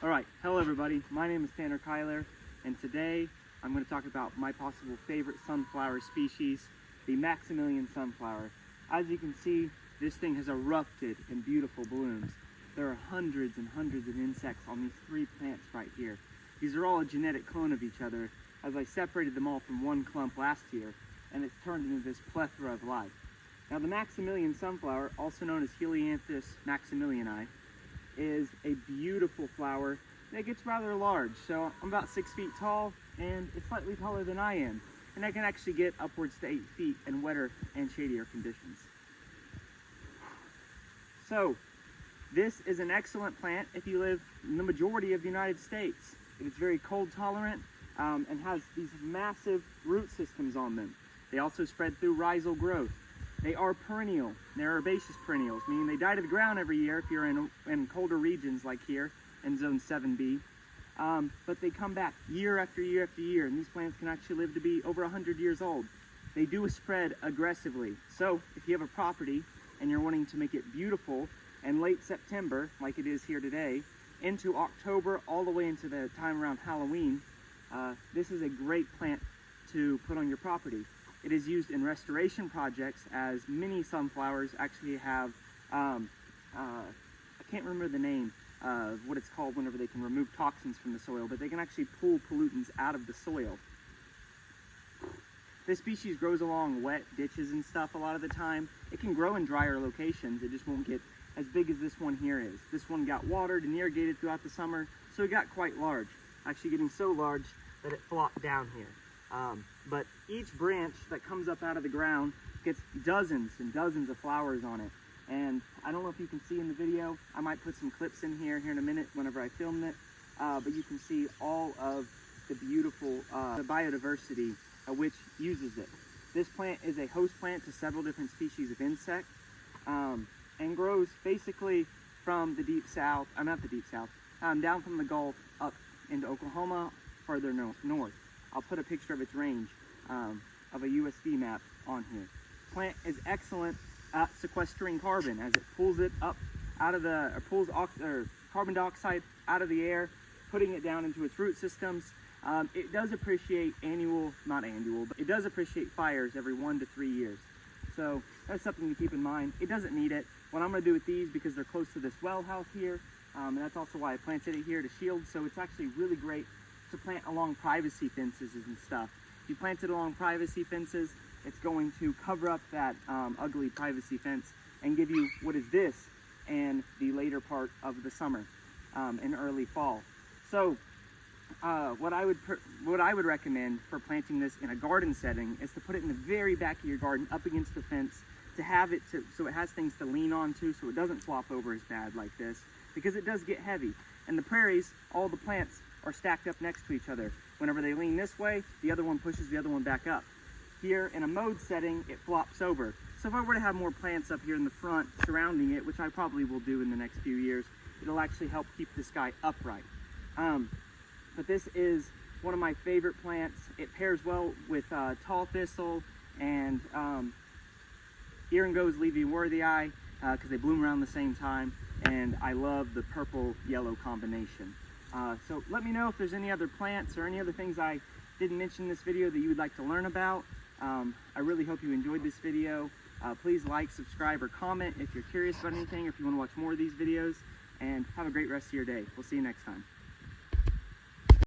Alright, hello everybody, my name is Tanner Kyler, and today I'm going to talk about my possible favorite sunflower species, the Maximilian Sunflower. As you can see, this thing has erupted in beautiful blooms. There are hundreds and hundreds of insects on these three plants right here. These are all a genetic clone of each other, as I separated them all from one clump last year, and it's turned into this plethora of life. Now the Maximilian Sunflower, also known as Helianthus maximiliani, is a beautiful flower that gets rather large. So I'm about 6 feet tall, and it's slightly taller than I am. And I can actually get upwards to 8 feet in wetter and shadier conditions. So this is an excellent plant if you live in the majority of the United States. It is very cold tolerant and has these massive root systems on them. They also spread through rhizal growth. They are perennial. They're herbaceous perennials, meaning they die to the ground every year if you're in colder regions like here in Zone 7B. But they come back year after year after year, and these plants can actually live to be over 100 years old. They do spread aggressively. So if you have a property and you're wanting to make it beautiful, and late September, like it is here today, into October, all the way into the time around Halloween, this is a great plant to put on your property. It is used in restoration projects, as many sunflowers actually have, I can't remember the name of what it's called whenever they can remove toxins from the soil, but they can actually pull pollutants out of the soil. This species grows along wet ditches and stuff a lot of the time. It can grow in drier locations, it just won't get as big as this one here is. This one got watered and irrigated throughout the summer, so it got quite large, actually getting so large that it flopped down here. But each branch that comes up out of the ground gets dozens and dozens of flowers on it. And I don't know if you can see in the video, I might put some clips in here in a minute whenever I film it, but you can see all of the beautiful the biodiversity which uses it. This plant is a host plant to several different species of insect, and grows basically from the deep south, not the deep south, down from the Gulf up into Oklahoma, further north. I'll put a picture of its range of a USD map on here. Plant is excellent at sequestering carbon, as it pulls it up out of the, pulls carbon dioxide out of the air, putting it down into its root systems. It does appreciate but it does appreciate fires every 1 to 3 years. So that's something to keep in mind. It doesn't need it. What I'm going to do with these, because they're close to this well house here, and that's also why I planted it here to shield, so it's actually really great to plant along privacy fences and stuff. If you plant it along privacy fences, it's going to cover up that ugly privacy fence and give you what is this and the later part of the summer and early fall. So what I would recommend for planting this in a garden setting is to put it in the very back of your garden, up against the fence, to have it so it has things to lean onto, so it doesn't flop over as bad like this, because it does get heavy. And the prairies, all the plants are stacked up next to each other. Whenever they lean this way, the other one pushes the other one back up. Here in a mowed setting, it flops over. So if I were to have more plants up here in the front surrounding it, which I probably will do in the next few years, it'll actually help keep this guy upright. But this is one of my favorite plants. It pairs well with tall thistle and Erin-Go's Leavey-Worthy-eye, because they bloom around the same time, and I love the purple-yellow combination. So let me know if there's any other plants or any other things I didn't mention in this video that you would like to learn about. I really hope you enjoyed this video. Please like, subscribe, or comment if you're curious about anything, or if you want to watch more of these videos, and have a great rest of your day. We'll see you next time.